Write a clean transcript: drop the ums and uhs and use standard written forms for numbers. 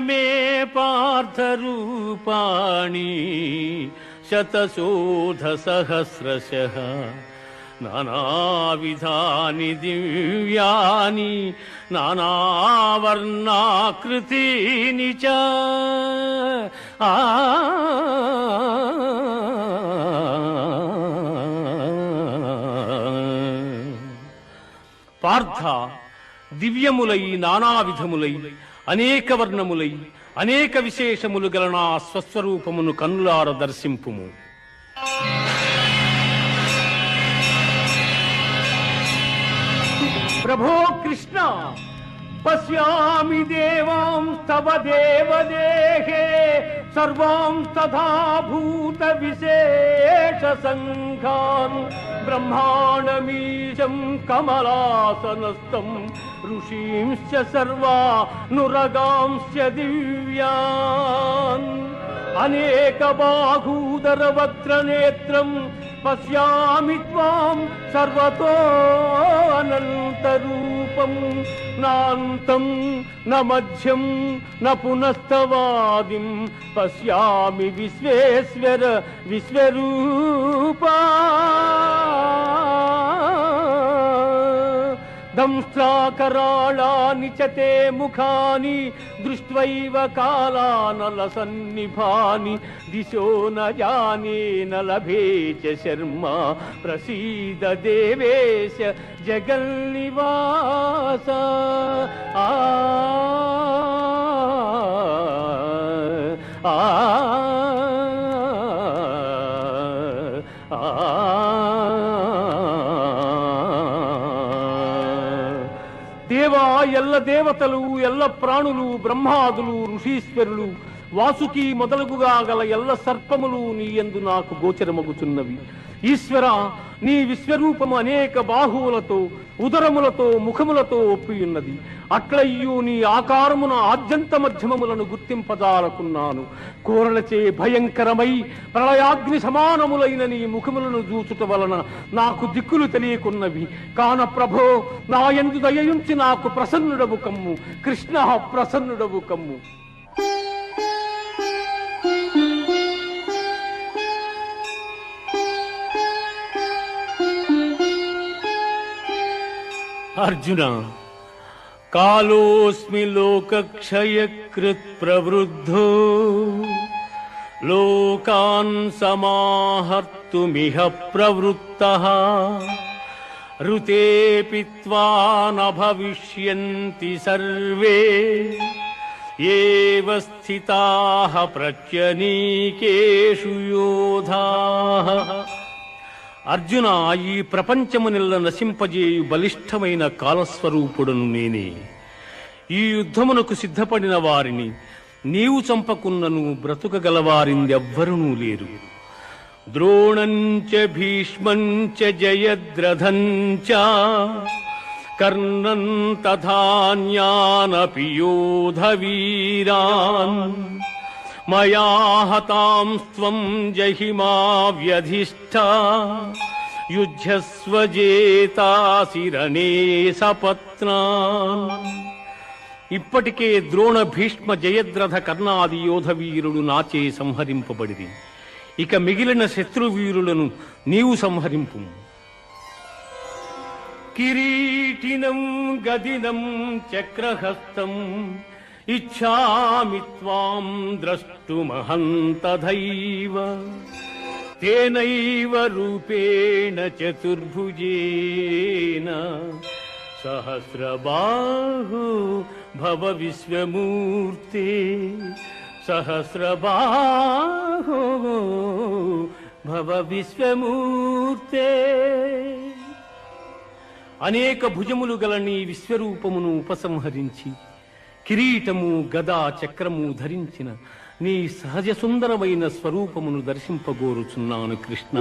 మే పార్థరూపాణి శతశోధ సహస్రశః నానావిధాని దివ్యాని నానావర్ణాకృతీని చ పార్థ, దివ్యములై నానావిధములై అనేక వర్ణములై అనేక విశేషములు గల నా స్వస్వరూపమును కన్నులార దర్శింపుము. ప్రభో కృష్ణ, పశ్యామి దేవాం తవ దేవదేహే సర్వాం తథా భూత విశేష సంఘాన్ బ్రహ్మాండమీశం కమలాసనస్థం ఋషీంశ్చ సర్వానురగాంశ్చ దివ్యాన్ అనేక బాహూదర వక్త్రనేత్రం పశ్యామి త్వాం సర్వతో అనంతరూపం నాంతం న మధ్యం న పునస్తవాదిం పశ్యామి విశ్వేశ్వర విశ్వరూపా. దంష్ట్రాకరాళాని చ తే ముఖాని దృష్ట్వైవ కాలానలసన్నిభాని దిశో న జానే న లభే చ శర్మ ప్రసీద దేవేశ జగన్నివాస. దేవా, ఎల్ల దేవతలు, ఎల్ల ప్రాణులు, బ్రహ్మాదులు, ఋషీశ్వరులు, వాసుకి మొదలుగుగా గల ఎల్ల సర్పములు నీ యందు నాకు గోచరమగుచున్నవి. ఈశ్వర, నీ విశ్వరూపము అనేక బాహువులతో, ఉదరములతో, ముఖములతో ఒప్పియున్నది. అట్లయ్యూ నీ ఆకారమున ఆద్యంత మధ్యమములను గుర్తింపజాలకున్నాను. కోరలచే భయంకరమై ప్రళయాగ్ని సమానములైన నీ ముఖములను చూచుట వలన నాకు దిక్కులు తెలియకున్నవి. కాన ప్రభో, నా యందు దయయుంచి నాకు ప్రసన్నుడవు కమ్ము. కృష్ణ, ప్రసన్నుడవు కమ్ము. అర్జున, కాలోస్మి లోకక్షయకృత్ ప్రవృద్ధో లోకాన్ సమాహర్తుమిహ ప్రవృత్తః ఋతే పిత్వా న భవిష్యంతి సర్వే ఏవ స్థితాః ప్రత్యనీకేషు యోధాః. అర్జున, ఈ ప్రపంచమునిల్ల నశింపజేయు బలిష్టమైన కాలస్వరూపుడను నేనే. ఈ యుద్ధమునకు సిద్ధపడిన వారిని నీవు చంపకున్నను బ్రతుకగలవారిందెవ్వరునూ లేరు. ద్రోణంచ భీష్మంచ జయద్రథంచ కర్ణం తథాన్యానపి యోధవీరాన్ మయా హతాంస్త్వం జహిమా వ్యధిష్ఠా యుధ్యస్వ జేతాసి రణే సపత్నాన్. ఇప్పటికే ద్రోణ, భీష్మ, జయద్రథ, కర్ణాది యోధవీరులు నాచే సంహరింపబడిరి. ఇక మిగిలిన శత్రువీరులను నీవు సంహరింపు. కిరీటినం గదినం చక్రహస్తం ఇచ్ఛామి త్వాం ద్రష్టుమహం తథైవ తేనైవ రూపేణ చతుర్భుజేన సహస్రబాహు భవ విశ్వమూర్తే. సహస్రబాహు భవ విశ్వమూర్తే. అనేక భుజములు గల నీ విశ్వరూపమును ఉపసంహరించి కిరీటము, గదా, చక్రము ధరించిన నీ సహజ సుందరమైన స్వరూపమును దర్శింపగోరుచున్నాను కృష్ణ.